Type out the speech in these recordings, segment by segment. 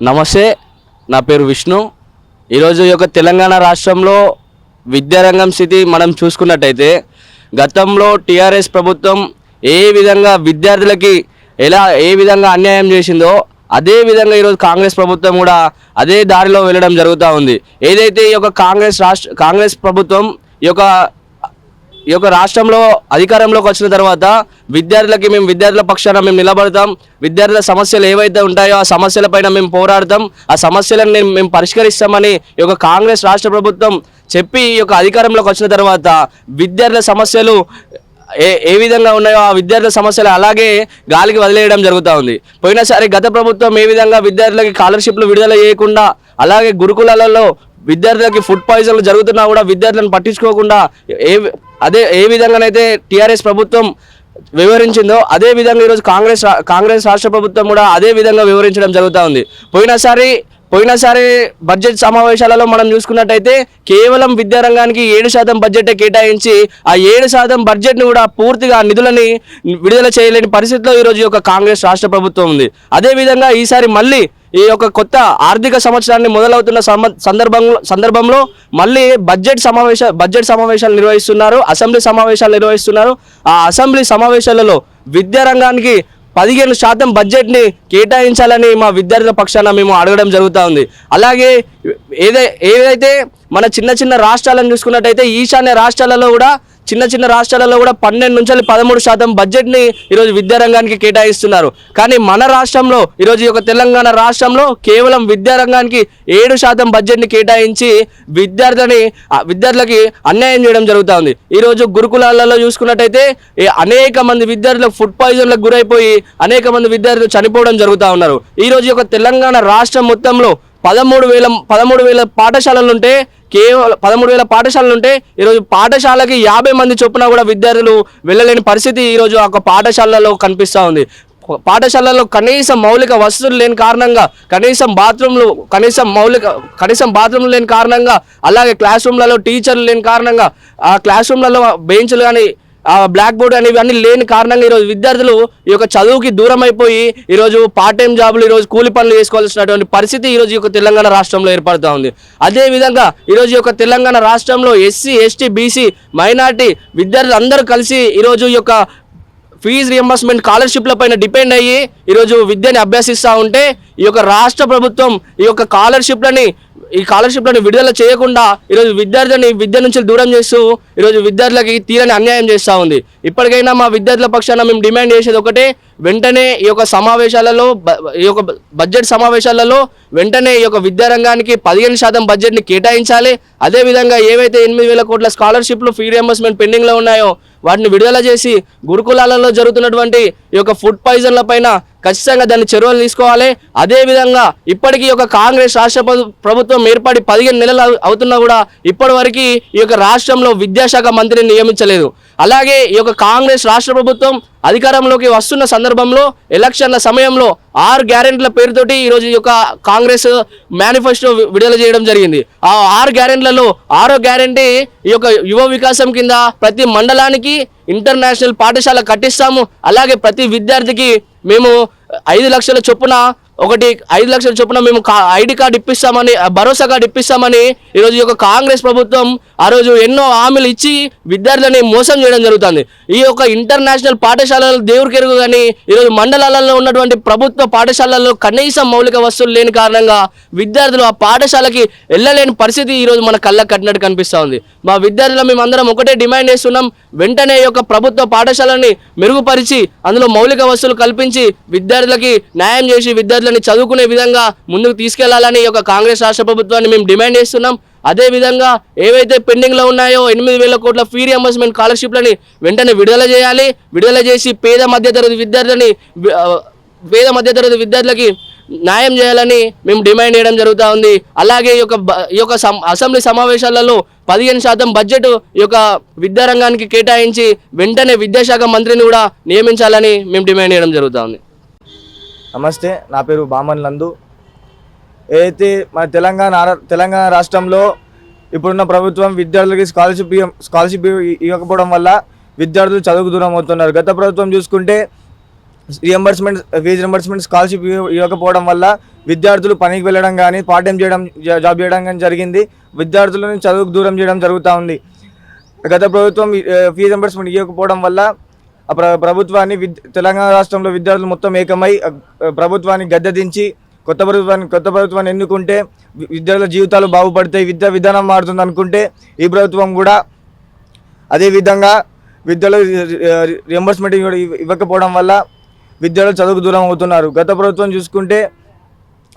నమస్తే, నా పేరు విష్ణు. ఈరోజు ఈ యొక్క తెలంగాణ రాష్ట్రంలో విద్యారంగం స్థితి మనం చూసుకున్నట్టయితే గతంలో టీఆర్ఎస్ ప్రభుత్వం ఏ విధంగా విద్యార్థులకి ఏ విధంగా అన్యాయం చేసిందో అదే విధంగా ఈరోజు కాంగ్రెస్ ప్రభుత్వం కూడా అదే దారిలో వెళ్ళడం జరుగుతూ ఉంది. ఏదైతే ఈ యొక్క కాంగ్రెస్ ప్రభుత్వం ఈ యొక్క రాష్ట్రంలో అధికారంలోకి వచ్చిన తర్వాత విద్యార్థుల పక్షాన మేము నిలబడతాం, విద్యార్థుల సమస్యలు ఏవైతే ఉంటాయో ఆ సమస్యలపైన మేము పోరాడతాం, ఆ సమస్యలను మేము పరిష్కరిస్తామని ఈ యొక్క కాంగ్రెస్ రాష్ట్ర ప్రభుత్వం చెప్పి ఈ యొక్క అధికారంలోకి వచ్చిన తర్వాత విద్యార్థుల సమస్యలు ఏ విధంగా ఉన్నాయో ఆ విద్యార్థుల సమస్యలు అలాగే గాలికి వదిలేయడం జరుగుతూ ఉంది. పోయినసారి గత ప్రభుత్వం ఏ విధంగా విద్యార్థులకి స్కాలర్షిప్లు విడుదల చేయకుండా అలాగే గురుకులాలలో విద్యార్థులకి ఫుడ్ పాయిజన్లు జరుగుతున్నా కూడా విద్యార్థులను పట్టించుకోకుండా ఏ విధంగానైతే టీఆర్ఎస్ ప్రభుత్వం వివరించిందో అదే విధంగా ఈరోజు కాంగ్రెస్ రాష్ట్ర ప్రభుత్వం కూడా అదే విధంగా వివరించడం జరుగుతూ ఉంది. పోయినసారి బడ్జెట్ సమావేశాలలో మనం చూసుకున్నట్టయితే కేవలం విద్యారంగానికి 7% బడ్జెట్ కేటాయించి ఆ 7% బడ్జెట్ని కూడా పూర్తిగా నిధులని విడుదల చేయలేని పరిస్థితిలో ఈరోజు యొక్క కాంగ్రెస్ రాష్ట్ర ప్రభుత్వం ఉంది. అదేవిధంగా ఈసారి మళ్ళీ ఈ యొక్క కొత్త ఆర్థిక సంవత్సరాన్ని మొదలవుతున్న సందర్భంలో మళ్ళీ బడ్జెట్ సమావేశాలు నిర్వహిస్తున్నారు, అసెంబ్లీ సమావేశాలు నిర్వహిస్తున్నారు. ఆ అసెంబ్లీ సమావేశాలలో విద్యారంగానికి 15% బడ్జెట్ని కేటాయించాలని మా విద్యార్థుల పక్షాన మేము అడగడం జరుగుతూ ఉంది. అలాగే ఏదైతే మన చిన్న రాష్ట్రాలను చూసుకున్నట్టయితే ఈశాన్య రాష్ట్రాలలో కూడా 12 నుంచి 13% బడ్జెట్ని ఈరోజు విద్యారంగానికి కేటాయిస్తున్నారు. కానీ మన రాష్ట్రంలో ఈరోజు ఈ యొక్క తెలంగాణ రాష్ట్రంలో కేవలం విద్యారంగానికి 7% బడ్జెట్ని కేటాయించి విద్యార్థులకి అన్యాయం చేయడం జరుగుతూ ఉంది. ఈరోజు గురుకులాలలో చూసుకున్నట్టయితే అనేక మంది విద్యార్థులకు ఫుడ్ పాయిజన్లకు గురైపోయి అనేక మంది విద్యార్థులు చనిపోవడం జరుగుతూ ఉన్నారు. ఈరోజు ఈ యొక్క తెలంగాణ రాష్ట్రం మొత్తంలో 13,000 పాఠశాలలుంటే కేవలం 13,000 పాఠశాలలుంటే ఈరోజు పాఠశాలకి 50 మంది చొప్పున కూడా విద్యార్థులు వెళ్ళలేని పరిస్థితి ఈరోజు ఒక పాఠశాలలో కనిపిస్తూ ఉంది. పాఠశాలలో కనీసం మౌలిక వసతులు లేని కారణంగా కనీసం బాత్రూమ్లు లేని కారణంగా అలాగే క్లాస్ రూమ్లలో టీచర్లు లేని కారణంగా ఆ క్లాస్ రూమ్లలో బెంచ్లు కానీ బ్లాక్ బోర్డ్ అనేవి అన్నీ లేని కారణంగా ఈరోజు విద్యార్థులు ఈ యొక్క చదువుకి దూరం అయిపోయి ఈరోజు పార్ట్ టైం జాబులు ఈరోజు కూలి పనులు చేసుకోవాల్సినటువంటి పరిస్థితి ఈరోజు ఈ యొక్క తెలంగాణ రాష్ట్రంలో ఏర్పడుతూ ఉంది. అదేవిధంగా ఈరోజు ఈ యొక్క తెలంగాణ రాష్ట్రంలో ఎస్సీ, ఎస్టీ, బీసీ, మైనార్టీ విద్యార్థులు అందరూ కలిసి ఈరోజు ఈ యొక్క ఫీజు రియంబర్స్మెంట్ స్కాలర్షిప్ల పైన డిపెండ్ అయ్యి ఈరోజు విద్యని అభ్యసిస్తూ ఉంటే ఈ యొక్క రాష్ట్ర ప్రభుత్వం ఈ యొక్క స్కాలర్షిప్లను విడుదల చేయకుండా ఈరోజు విద్యార్థులని విద్య నుంచి దూరం చేస్తూ ఈరోజు విద్యార్థులకి తీరని అన్యాయం చేస్తూ ఉంది. ఇప్పటికైనా మా విద్యార్థుల పక్షాన మేము డిమాండ్ చేసేది ఒకటే, వెంటనే ఈ యొక్క బడ్జెట్ సమావేశాలలో వెంటనే ఈ యొక్క విద్యారంగానికి 15% బడ్జెట్ని కేటాయించాలి. అదేవిధంగా ఏవైతే 8,000 కోట్ల స్కాలర్షిప్లు ఫీ రియంబర్స్మెంట్ పెండింగ్లో ఉన్నాయో వాటిని విడుదల చేసి గురుకులాలలో జరుగుతున్నటువంటి ఈ యొక్క ఫుడ్ పాయిజన్ల పైన ఖచ్చితంగా దాన్ని చర్యలు తీసుకోవాలి. అదేవిధంగా ఇప్పటికీ ఒక కాంగ్రెస్ రాష్ట్ర ప్రభుత్వం ఏర్పడి 15 నెలలు అవుతున్నా కూడా ఇప్పటివరకు ఈ యొక్క రాష్ట్రంలో విద్యాశాఖ మంత్రిని నియమించలేదు. అలాగే ఈ యొక్క కాంగ్రెస్ రాష్ట్ర ప్రభుత్వం అధికారంలోకి వస్తున్న సందర్భంలో ఎలక్షన్ల సమయంలో 6 గ్యారెంటీల పేరుతోటి ఈరోజు ఈ యొక్క కాంగ్రెస్ మేనిఫెస్టో విడుదల చేయడం జరిగింది. ఆ 6 గ్యారెంటీలలో 6వ గ్యారెంటీ ఈ యొక్క యువ వికాసం కింద ప్రతి మండలానికి ఇంటర్నేషనల్ పాఠశాల కట్టిస్తాము, అలాగే ప్రతి విద్యార్థికి మేము 5 లక్షల చొప్పున మేము ఐడి కార్డు ఇప్పిస్తామని, భరోసా కార్డు ఇప్పిస్తామని ఈరోజు ఈ యొక్క కాంగ్రెస్ ప్రభుత్వం ఆ రోజు ఎన్నో హామీలు ఇచ్చి విద్యార్థులని మోసం చేయడం జరుగుతుంది. ఈ యొక్క ఇంటర్నేషనల్ పాఠశాలలు దేవుడికెరుగు కానీ ఈరోజు మండలాలలో ఉన్నటువంటి ప్రభుత్వ పాఠశాలల్లో కనీసం మౌలిక వసతులు లేని కారణంగా విద్యార్థులు ఆ పాఠశాలకి వెళ్ళలేని పరిస్థితి ఈరోజు మన కళ్ళకు కట్టినట్టు కనిపిస్తూ ఉంది. మా విద్యార్థులు మేమందరం ఒకటే డిమాండ్ చేస్తున్నాం, వెంటనే ఈ యొక్క ప్రభుత్వ పాఠశాలని మెరుగుపరిచి అందులో మౌలిక వసతులు కల్పించి విద్యార్థులకి న్యాయం చేసి విద్యార్థులని చదువుకునే విధంగా ముందుకు తీసుకెళ్లాలని ఈ యొక్క కాంగ్రెస్ రాష్ట్ర ప్రభుత్వాన్ని మేము డిమాండ్ చేస్తున్నాం. అదేవిధంగా ఏవైతే పెండింగ్లో ఉన్నాయో 8,000 కోట్ల ఫీ రియంబర్స్మెంట్ స్కాలర్షిప్లని వెంటనే విడుదల చేసి పేద మధ్యతరగతి విద్యార్థులకి న్యాయం చేయాలని మేము డిమాండ్ చేయడం జరుగుతూ ఉంది. అలాగే ఈ యొక్క అసెంబ్లీ సమావేశాలలో 15% బడ్జెట్ ఈ యొక్క విద్యారంగానికి కేటాయించి వెంటనే విద్యాశాఖ మంత్రిని కూడా నియమించాలని మేము డిమాండ్ చేయడం జరుగుతూ ఉంది. నమస్తే, నా పేరు బామన్ నందు. ఏదైతే మన తెలంగాణ రాష్ట్రంలో ఇప్పుడున్న ప్రభుత్వం విద్యార్థులకి స్కాలర్షిప్ ఇవ్వకపోవడం వల్ల విద్యార్థులు చదువుకు దూరం అవుతున్నారు. గత ప్రభుత్వం చూసుకుంటే ఫీజు రింబర్స్మెంట్ స్కాలర్షిప్ ఇవ్వకపోవడం వల్ల విద్యార్థులు పనికి వెళ్ళడం కానీ పార్ట్ టైం జాబ్ చేయడం కానీ జరిగింది. విద్యార్థులను చదువుకు దూరం చేయడం జరుగుతూ ఉంది. గత ప్రభుత్వం ఫీజు రింబర్స్మెంట్ ఇవ్వకపోవడం వల్ల ప్రభుత్వాన్ని తెలంగాణ రాష్ట్రంలో విద్యార్థులు మొత్తం ఏకమై ప్రభుత్వాన్ని గద్దెదించి కొత్త ప్రభుత్వాన్ని ఎన్నుకుంటే విద్యార్థుల జీవితాలు బాగుపడతాయి, విద్యా విధానం మారుతుంది అనుకుంటే ఈ ప్రభుత్వం కూడా అదేవిధంగా విద్యలో రియంబర్స్మెంట్ ఇవ్వకపోవడం వల్ల విద్యార్థులు చదువుకు దూరం అవుతున్నారు. గత ప్రభుత్వం చూసుకుంటే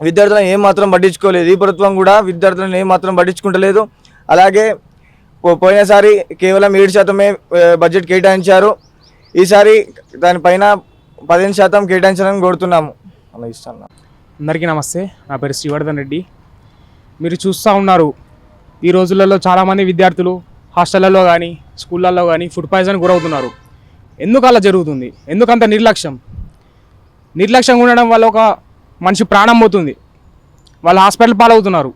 విద్యార్థులను ఏమాత్రం పట్టించుకోలేదు. ఈ ప్రభుత్వం కూడా విద్యార్థులను ఏమాత్రం పట్టించుకుంటలేదు. అలాగే పోయినసారి కేవలం 7% బడ్జెట్ కేటాయించారు. ఈసారి దానిపైన 15% కేటాయించాలని కోరుతున్నాము. అలా ఇస్తాను. అందరికీ నమస్తే. నా పేరు శ్రీవర్ధన్ రెడ్డి. మీరు చూస్తూ ఉన్నారు, ఈ రోజులలో చాలామంది విద్యార్థులు హాస్టళ్లలో కానీ స్కూళ్ళల్లో కానీ ఫుడ్ పాయిజన్ గురవుతున్నారు. ఎందుకు అలా జరుగుతుంది? ఎందుకంత నిర్లక్ష్యంగా ఉండడం వల్ల ఒక మనిషి ప్రాణం పోతుంది, వాళ్ళు హాస్పిటల్ పాలవుతున్నారు.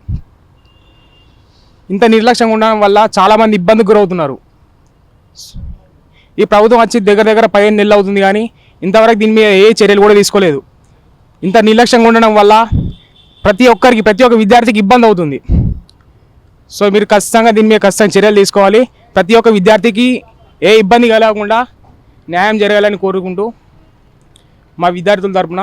ఇంత నిర్లక్ష్యంగా ఉండడం వల్ల చాలామంది ఇబ్బందికి గురవుతున్నారు. ఈ ప్రభుత్వం వచ్చి దగ్గర 15 నెలలు అవుతుంది, కానీ ఇంతవరకు దీని మీద ఏ చర్యలు కూడా తీసుకోలేదు. ఇంత నిర్లక్ష్యంగా ఉండడం వల్ల ప్రతి ఒక్క విద్యార్థికి ఇబ్బంది అవుతుంది. సో మీరు ఖచ్చితంగా దీని మీద చర్యలు తీసుకోవాలి. ప్రతి ఒక్క విద్యార్థికి ఏ ఇబ్బంది కలగకుండా న్యాయం జరగాలని కోరుకుంటూ మా విద్యార్థుల తరపున